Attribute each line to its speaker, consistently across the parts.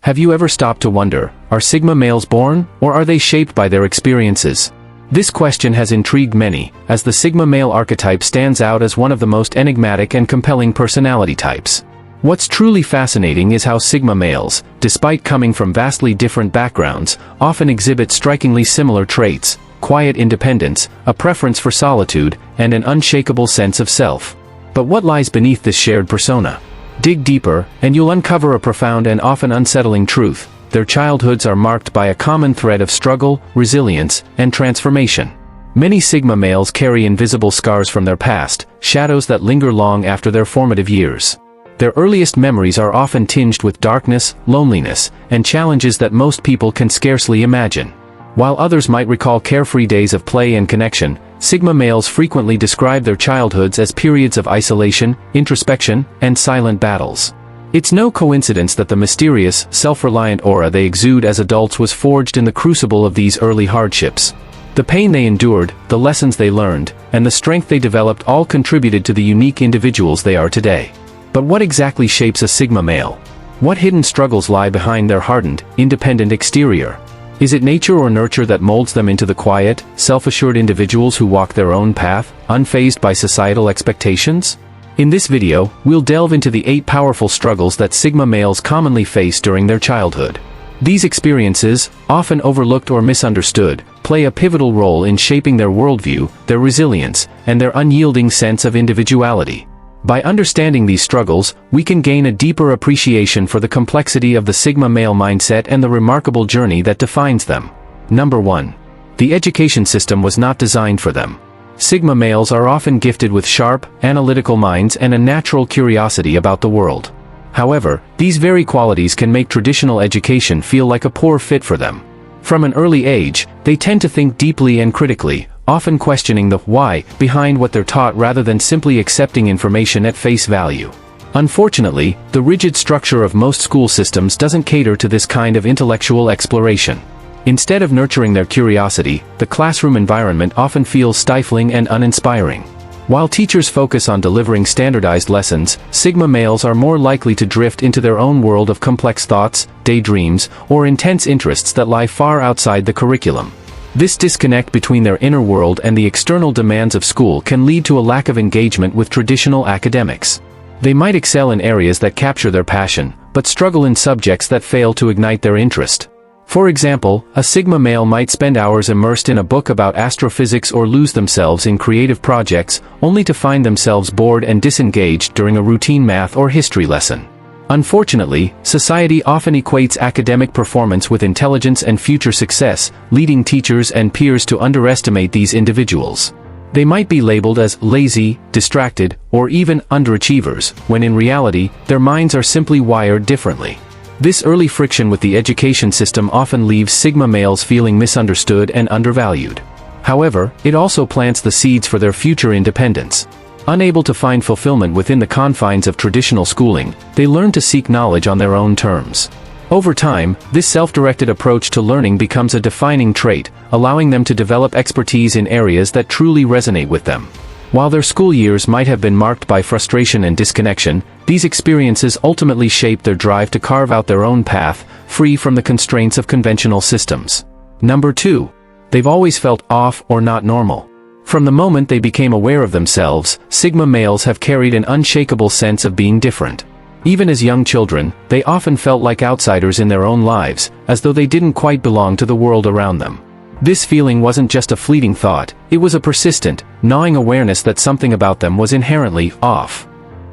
Speaker 1: Have you ever stopped to wonder, are Sigma males born, or are they shaped by their experiences? This question has intrigued many, as the Sigma male archetype stands out as one of the most enigmatic and compelling personality types. What's truly fascinating is how Sigma males, despite coming from vastly different backgrounds, often exhibit strikingly similar traits: quiet independence, a preference for solitude, and an unshakable sense of self. But what lies beneath this shared persona? Dig deeper, and you'll uncover a profound and often unsettling truth: their childhoods are marked by a common thread of struggle, resilience, and transformation. Many Sigma males carry invisible scars from their past, shadows that linger long after their formative years. Their earliest memories are often tinged with darkness, loneliness, and challenges that most people can scarcely imagine. While others might recall carefree days of play and connection, Sigma males frequently describe their childhoods as periods of isolation, introspection, and silent battles. It's no coincidence that the mysterious, self-reliant aura they exude as adults was forged in the crucible of these early hardships. The pain they endured, the lessons they learned, and the strength they developed all contributed to the unique individuals they are today. But what exactly shapes a Sigma male? What hidden struggles lie behind their hardened, independent exterior? Is it nature or nurture that molds them into the quiet, self-assured individuals who walk their own path, unfazed by societal expectations? In this video, we'll delve into the 8 powerful struggles that Sigma males commonly face during their childhood. These experiences, often overlooked or misunderstood, play a pivotal role in shaping their worldview, their resilience, and their unyielding sense of individuality. By understanding these struggles, we can gain a deeper appreciation for the complexity of the Sigma male mindset and the remarkable journey that defines them. Number 1. The education system was not designed for them. Sigma males are often gifted with sharp, analytical minds and a natural curiosity about the world. However, these very qualities can make traditional education feel like a poor fit for them. From an early age, they tend to think deeply and critically, often questioning the why behind what they're taught rather than simply accepting information at face value. Unfortunately, the rigid structure of most school systems doesn't cater to this kind of intellectual exploration. Instead of nurturing their curiosity, the classroom environment often feels stifling and uninspiring. While teachers focus on delivering standardized lessons, Sigma males are more likely to drift into their own world of complex thoughts, daydreams, or intense interests that lie far outside the curriculum. This disconnect between their inner world and the external demands of school can lead to a lack of engagement with traditional academics. They might excel in areas that capture their passion, but struggle in subjects that fail to ignite their interest. For example, a Sigma male might spend hours immersed in a book about astrophysics or lose themselves in creative projects, only to find themselves bored and disengaged during a routine math or history lesson. Unfortunately, society often equates academic performance with intelligence and future success, leading teachers and peers to underestimate these individuals. They might be labeled as lazy, distracted, or even underachievers, when in reality, their minds are simply wired differently. This early friction with the education system often leaves Sigma males feeling misunderstood and undervalued. However, it also plants the seeds for their future independence. Unable to find fulfillment within the confines of traditional schooling, they learn to seek knowledge on their own terms. Over time, this self-directed approach to learning becomes a defining trait, allowing them to develop expertise in areas that truly resonate with them. While their school years might have been marked by frustration and disconnection, these experiences ultimately shape their drive to carve out their own path, free from the constraints of conventional systems. Number 2. They've always felt off or not normal. From the moment they became aware of themselves, Sigma males have carried an unshakable sense of being different. Even as young children, they often felt like outsiders in their own lives, as though they didn't quite belong to the world around them. This feeling wasn't just a fleeting thought, it was a persistent, gnawing awareness that something about them was inherently off.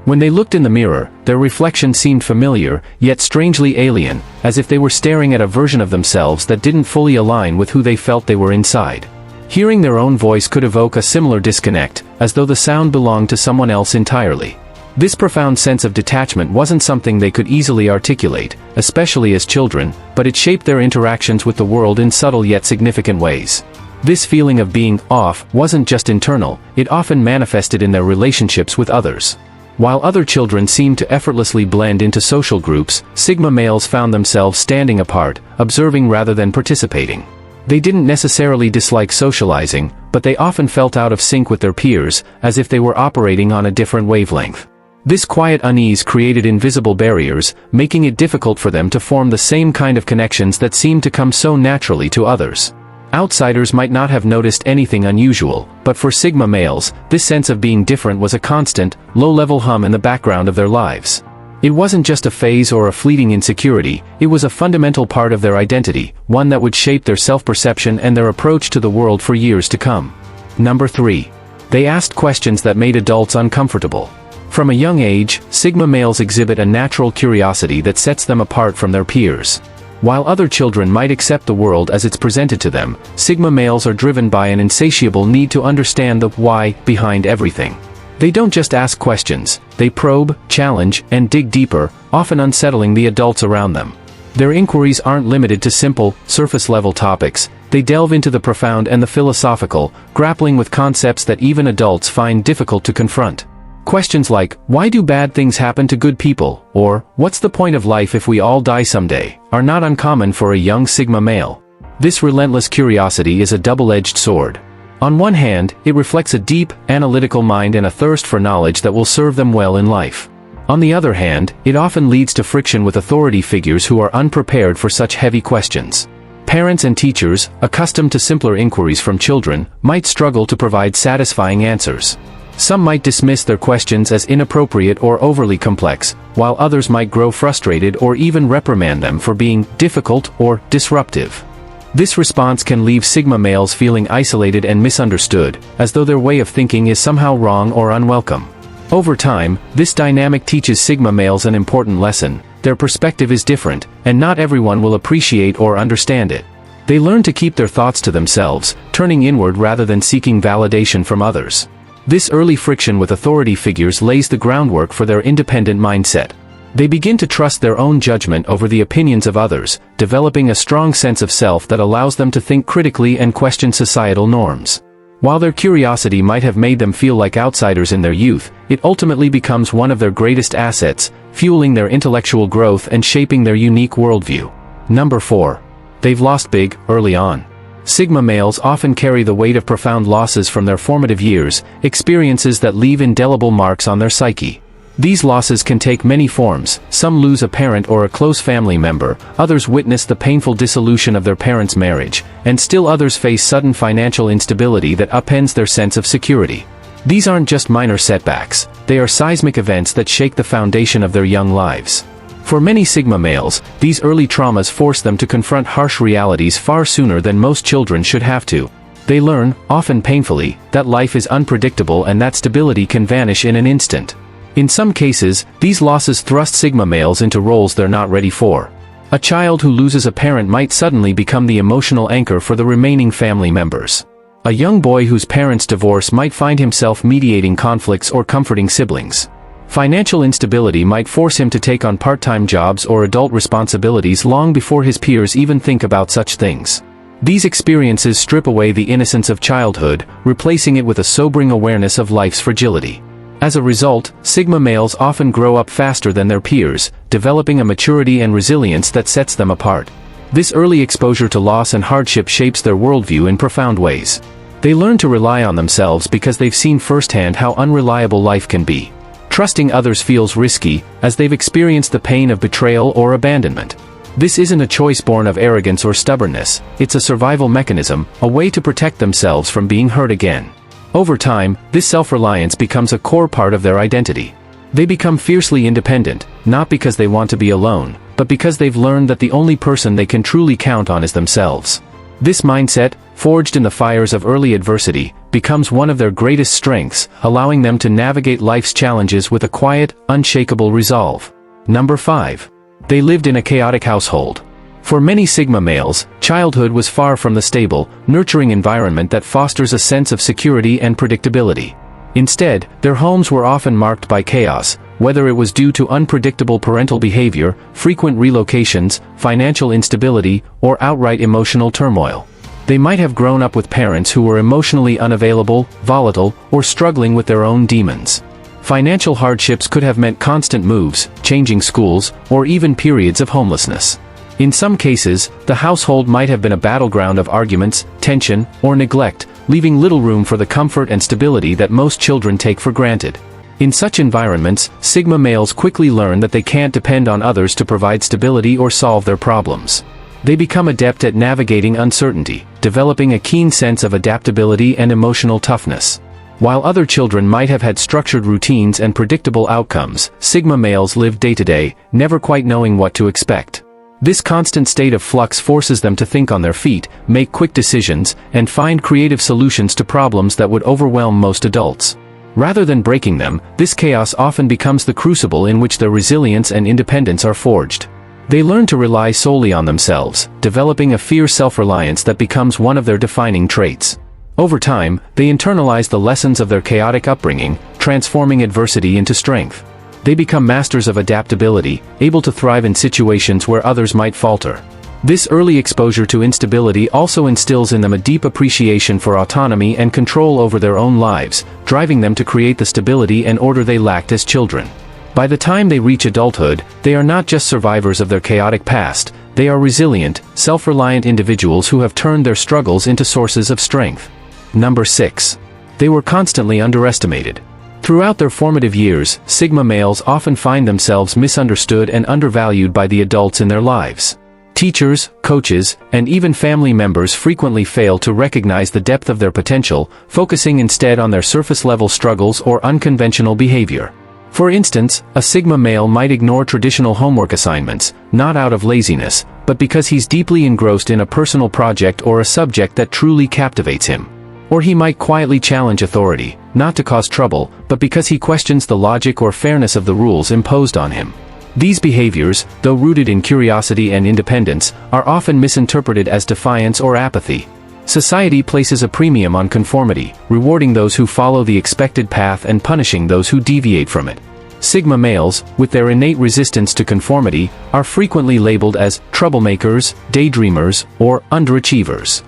Speaker 1: When they looked in the mirror, their reflection seemed familiar, yet strangely alien, as if they were staring at a version of themselves that didn't fully align with who they felt they were inside. Hearing their own voice could evoke a similar disconnect, as though the sound belonged to someone else entirely. This profound sense of detachment wasn't something they could easily articulate, especially as children, but it shaped their interactions with the world in subtle yet significant ways. This feeling of being off wasn't just internal, it often manifested in their relationships with others. While other children seemed to effortlessly blend into social groups, Sigma males found themselves standing apart, observing rather than participating. They didn't necessarily dislike socializing, but they often felt out of sync with their peers, as if they were operating on a different wavelength. This quiet unease created invisible barriers, making it difficult for them to form the same kind of connections that seemed to come so naturally to others. Outsiders might not have noticed anything unusual, but for Sigma males, this sense of being different was a constant, low-level hum in the background of their lives. It wasn't just a phase or a fleeting insecurity, it was a fundamental part of their identity, one that would shape their self-perception and their approach to the world for years to come. Number 3. They asked questions that made adults uncomfortable. From a young age, Sigma males exhibit a natural curiosity that sets them apart from their peers. While other children might accept the world as it's presented to them, Sigma males are driven by an insatiable need to understand the why behind everything. They don't just ask questions, they probe, challenge, and dig deeper, often unsettling the adults around them. Their inquiries aren't limited to simple, surface-level topics, they delve into the profound and the philosophical, grappling with concepts that even adults find difficult to confront. Questions like, why do bad things happen to good people, or, what's the point of life if we all die someday, are not uncommon for a young Sigma male. This relentless curiosity is a double-edged sword. On one hand, it reflects a deep, analytical mind and a thirst for knowledge that will serve them well in life. On the other hand, it often leads to friction with authority figures who are unprepared for such heavy questions. Parents and teachers, accustomed to simpler inquiries from children, might struggle to provide satisfying answers. Some might dismiss their questions as inappropriate or overly complex, while others might grow frustrated or even reprimand them for being difficult or disruptive. This response can leave Sigma males feeling isolated and misunderstood, as though their way of thinking is somehow wrong or unwelcome. Over time, this dynamic teaches Sigma males an important lesson: their perspective is different, and not everyone will appreciate or understand it. They learn to keep their thoughts to themselves, turning inward rather than seeking validation from others. This early friction with authority figures lays the groundwork for their independent mindset. They begin to trust their own judgment over the opinions of others, developing a strong sense of self that allows them to think critically and question societal norms. While their curiosity might have made them feel like outsiders in their youth, it ultimately becomes one of their greatest assets, fueling their intellectual growth and shaping their unique worldview. Number 4. They've lost big, early on. Sigma males often carry the weight of profound losses from their formative years, experiences that leave indelible marks on their psyche. These losses can take many forms. Some lose a parent or a close family member, others witness the painful dissolution of their parents' marriage, and still others face sudden financial instability that upends their sense of security. These aren't just minor setbacks, they are seismic events that shake the foundation of their young lives. For many Sigma males, these early traumas force them to confront harsh realities far sooner than most children should have to. They learn, often painfully, that life is unpredictable and that stability can vanish in an instant. In some cases, these losses thrust Sigma males into roles they're not ready for. A child who loses a parent might suddenly become the emotional anchor for the remaining family members. A young boy whose parents divorce might find himself mediating conflicts or comforting siblings. Financial instability might force him to take on part-time jobs or adult responsibilities long before his peers even think about such things. These experiences strip away the innocence of childhood, replacing it with a sobering awareness of life's fragility. As a result, Sigma males often grow up faster than their peers, developing a maturity and resilience that sets them apart. This early exposure to loss and hardship shapes their worldview in profound ways. They learn to rely on themselves because they've seen firsthand how unreliable life can be. Trusting others feels risky, as they've experienced the pain of betrayal or abandonment. This isn't a choice born of arrogance or stubbornness, it's a survival mechanism, a way to protect themselves from being hurt again. Over time, this self-reliance becomes a core part of their identity. They become fiercely independent, not because they want to be alone, but because they've learned that the only person they can truly count on is themselves. This mindset, forged in the fires of early adversity, becomes one of their greatest strengths, allowing them to navigate life's challenges with a quiet, unshakable resolve. Number 5. They lived in a chaotic household. For many Sigma males, childhood was far from the stable, nurturing environment that fosters a sense of security and predictability. Instead, their homes were often marked by chaos, whether it was due to unpredictable parental behavior, frequent relocations, financial instability, or outright emotional turmoil. They might have grown up with parents who were emotionally unavailable, volatile, or struggling with their own demons. Financial hardships could have meant constant moves, changing schools, or even periods of homelessness. In some cases, the household might have been a battleground of arguments, tension, or neglect, leaving little room for the comfort and stability that most children take for granted. In such environments, Sigma males quickly learn that they can't depend on others to provide stability or solve their problems. They become adept at navigating uncertainty, developing a keen sense of adaptability and emotional toughness. While other children might have had structured routines and predictable outcomes, Sigma males live day to day, never quite knowing what to expect. This constant state of flux forces them to think on their feet, make quick decisions, and find creative solutions to problems that would overwhelm most adults. Rather than breaking them, this chaos often becomes the crucible in which their resilience and independence are forged. They learn to rely solely on themselves, developing a fierce self-reliance that becomes one of their defining traits. Over time, they internalize the lessons of their chaotic upbringing, transforming adversity into strength. They become masters of adaptability, able to thrive in situations where others might falter. This early exposure to instability also instills in them a deep appreciation for autonomy and control over their own lives, driving them to create the stability and order they lacked as children. By the time they reach adulthood, they are not just survivors of their chaotic past, they are resilient, self-reliant individuals who have turned their struggles into sources of strength. Number 6. They were constantly underestimated. Throughout their formative years, Sigma males often find themselves misunderstood and undervalued by the adults in their lives. Teachers, coaches, and even family members frequently fail to recognize the depth of their potential, focusing instead on their surface-level struggles or unconventional behavior. For instance, a Sigma male might ignore traditional homework assignments, not out of laziness, but because he's deeply engrossed in a personal project or a subject that truly captivates him. Or he might quietly challenge authority, not to cause trouble, but because he questions the logic or fairness of the rules imposed on him. These behaviors, though rooted in curiosity and independence, are often misinterpreted as defiance or apathy. Society places a premium on conformity, rewarding those who follow the expected path and punishing those who deviate from it. Sigma males, with their innate resistance to conformity, are frequently labeled as troublemakers, daydreamers, or underachievers.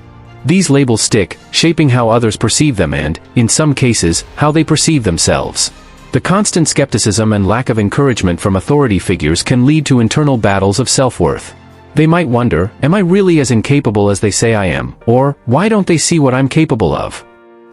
Speaker 1: These labels stick, shaping how others perceive them and, in some cases, how they perceive themselves. The constant skepticism and lack of encouragement from authority figures can lead to internal battles of self-worth. They might wonder, am I really as incapable as they say I am? Or, why don't they see what I'm capable of?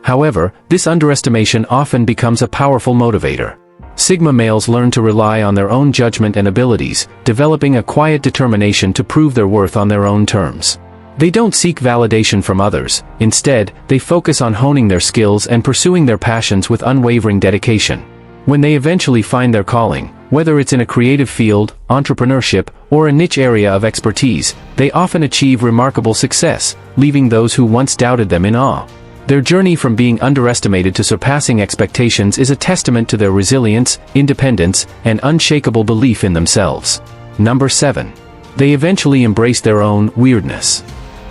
Speaker 1: However, this underestimation often becomes a powerful motivator. Sigma males learn to rely on their own judgment and abilities, developing a quiet determination to prove their worth on their own terms. They don't seek validation from others. Instead, they focus on honing their skills and pursuing their passions with unwavering dedication. When they eventually find their calling, whether it's in a creative field, entrepreneurship, or a niche area of expertise, they often achieve remarkable success, leaving those who once doubted them in awe. Their journey from being underestimated to surpassing expectations is a testament to their resilience, independence, and unshakable belief in themselves. Number 7. They eventually embrace their own weirdness.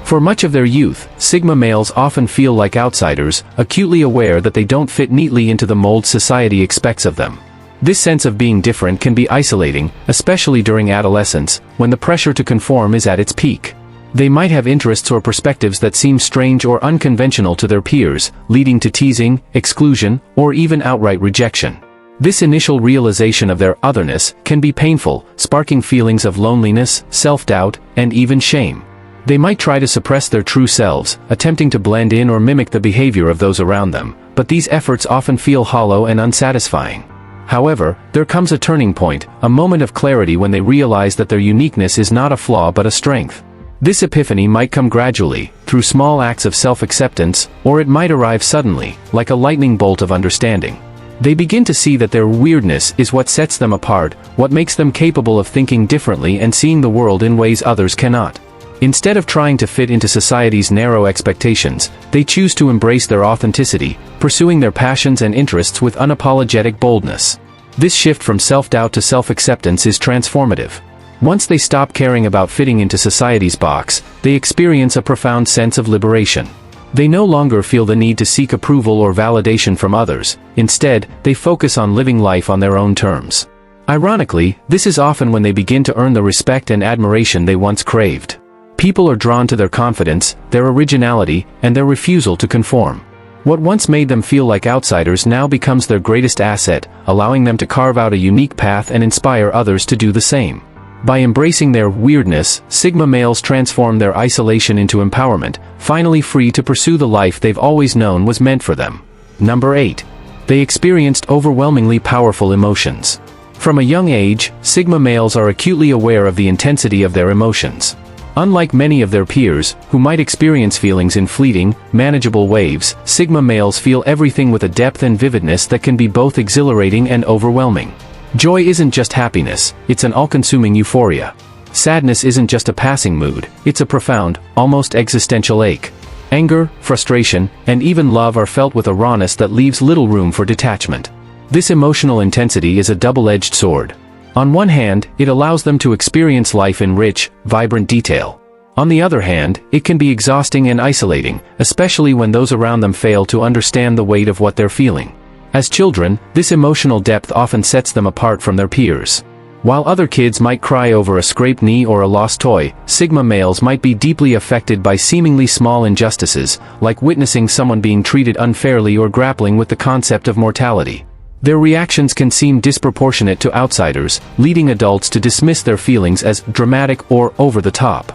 Speaker 1: For much of their youth, Sigma males often feel like outsiders, acutely aware that they don't fit neatly into the mold society expects of them. This sense of being different can be isolating, especially during adolescence, when the pressure to conform is at its peak. They might have interests or perspectives that seem strange or unconventional to their peers, leading to teasing, exclusion, or even outright rejection. This initial realization of their otherness can be painful, sparking feelings of loneliness, self-doubt, and even shame. They might try to suppress their true selves, attempting to blend in or mimic the behavior of those around them, but these efforts often feel hollow and unsatisfying. However, there comes a turning point, a moment of clarity when they realize that their uniqueness is not a flaw but a strength. This epiphany might come gradually, through small acts of self-acceptance, or it might arrive suddenly, like a lightning bolt of understanding. They begin to see that their weirdness is what sets them apart, what makes them capable of thinking differently and seeing the world in ways others cannot. Instead of trying to fit into society's narrow expectations, they choose to embrace their authenticity, pursuing their passions and interests with unapologetic boldness. This shift from self-doubt to self-acceptance is transformative. Once they stop caring about fitting into society's box, they experience a profound sense of liberation. They no longer feel the need to seek approval or validation from others. Instead, they focus on living life on their own terms. Ironically, this is often when they begin to earn the respect and admiration they once craved. People are drawn to their confidence, their originality, and their refusal to conform. What once made them feel like outsiders now becomes their greatest asset, allowing them to carve out a unique path and inspire others to do the same. By embracing their weirdness, Sigma males transform their isolation into empowerment, finally free to pursue the life they've always known was meant for them. Number 8. They experienced overwhelmingly powerful emotions. From a young age, Sigma males are acutely aware of the intensity of their emotions. Unlike many of their peers, who might experience feelings in fleeting, manageable waves, Sigma males feel everything with a depth and vividness that can be both exhilarating and overwhelming. Joy isn't just happiness, it's an all-consuming euphoria. Sadness isn't just a passing mood, it's a profound, almost existential ache. Anger, frustration, and even love are felt with a rawness that leaves little room for detachment. This emotional intensity is a double-edged sword. On one hand, it allows them to experience life in rich, vibrant detail. On the other hand, it can be exhausting and isolating, especially when those around them fail to understand the weight of what they're feeling. As children, this emotional depth often sets them apart from their peers. While other kids might cry over a scraped knee or a lost toy, Sigma males might be deeply affected by seemingly small injustices, like witnessing someone being treated unfairly or grappling with the concept of mortality. Their reactions can seem disproportionate to outsiders, leading adults to dismiss their feelings as dramatic or over the top.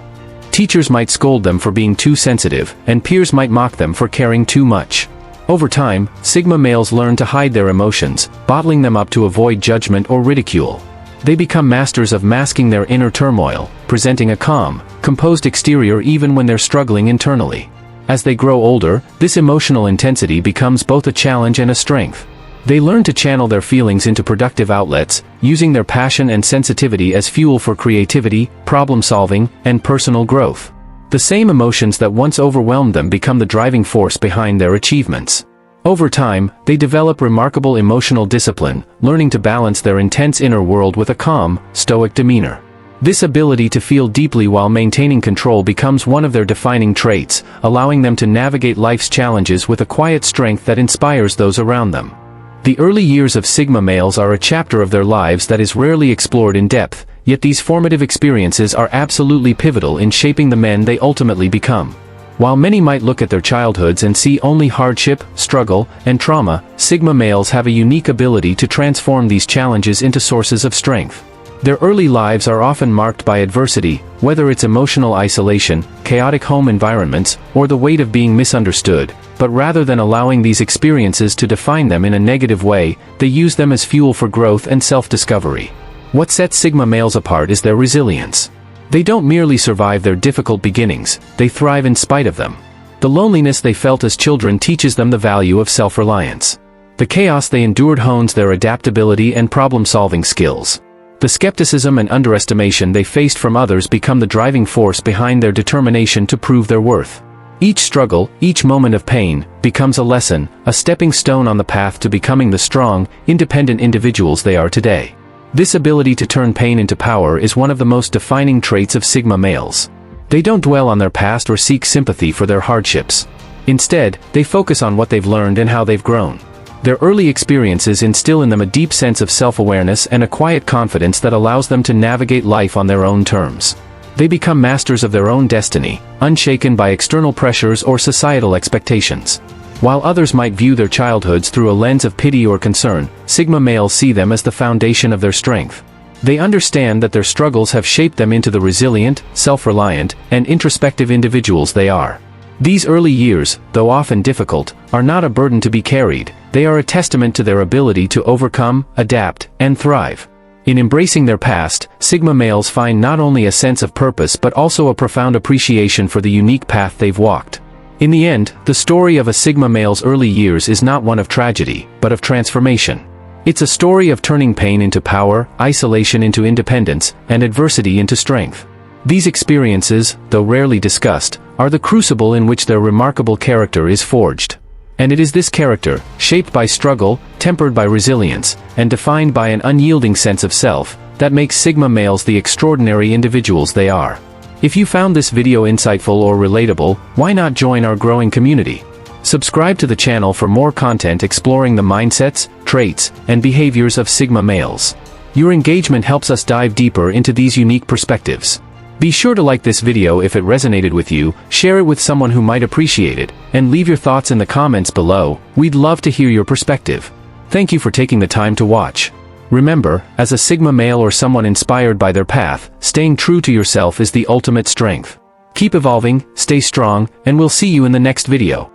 Speaker 1: Teachers might scold them for being too sensitive, and peers might mock them for caring too much. Over time, Sigma males learn to hide their emotions, bottling them up to avoid judgment or ridicule. They become masters of masking their inner turmoil, presenting a calm, composed exterior even when they're struggling internally. As they grow older, this emotional intensity becomes both a challenge and a strength. They learn to channel their feelings into productive outlets, using their passion and sensitivity as fuel for creativity, problem-solving, and personal growth. The same emotions that once overwhelmed them become the driving force behind their achievements. Over time, they develop remarkable emotional discipline, learning to balance their intense inner world with a calm, stoic demeanor. This ability to feel deeply while maintaining control becomes one of their defining traits, allowing them to navigate life's challenges with a quiet strength that inspires those around them. The early years of Sigma males are a chapter of their lives that is rarely explored in depth, yet these formative experiences are absolutely pivotal in shaping the men they ultimately become. While many might look at their childhoods and see only hardship, struggle, and trauma, Sigma males have a unique ability to transform these challenges into sources of strength. Their early lives are often marked by adversity, whether it's emotional isolation, chaotic home environments, or the weight of being misunderstood, but rather than allowing these experiences to define them in a negative way, they use them as fuel for growth and self-discovery. What sets Sigma males apart is their resilience. They don't merely survive their difficult beginnings, they thrive in spite of them. The loneliness they felt as children teaches them the value of self-reliance. The chaos they endured hones their adaptability and problem-solving skills. The skepticism and underestimation they faced from others become the driving force behind their determination to prove their worth. Each struggle, each moment of pain, becomes a lesson, a stepping stone on the path to becoming the strong, independent individuals they are today. This ability to turn pain into power is one of the most defining traits of Sigma males. They don't dwell on their past or seek sympathy for their hardships. Instead, they focus on what they've learned and how they've grown. Their early experiences instill in them a deep sense of self-awareness and a quiet confidence that allows them to navigate life on their own terms. They become masters of their own destiny, unshaken by external pressures or societal expectations. While others might view their childhoods through a lens of pity or concern, Sigma males see them as the foundation of their strength. They understand that their struggles have shaped them into the resilient, self-reliant, and introspective individuals they are. These early years, though often difficult, are not a burden to be carried, they are a testament to their ability to overcome, adapt, and thrive. In embracing their past, Sigma males find not only a sense of purpose but also a profound appreciation for the unique path they've walked. In the end, the story of a Sigma male's early years is not one of tragedy, but of transformation. It's a story of turning pain into power, isolation into independence, and adversity into strength. These experiences, though rarely discussed, are the crucible in which their remarkable character is forged. And it is this character, shaped by struggle, tempered by resilience, and defined by an unyielding sense of self, that makes Sigma males the extraordinary individuals they are. If you found this video insightful or relatable, why not join our growing community? Subscribe to the channel for more content exploring the mindsets, traits, and behaviors of Sigma males. Your engagement helps us dive deeper into these unique perspectives. Be sure to like this video if it resonated with you, share it with someone who might appreciate it, and leave your thoughts in the comments below. We'd love to hear your perspective. Thank you for taking the time to watch. Remember, as a Sigma male or someone inspired by their path, staying true to yourself is the ultimate strength. Keep evolving, stay strong, and we'll see you in the next video.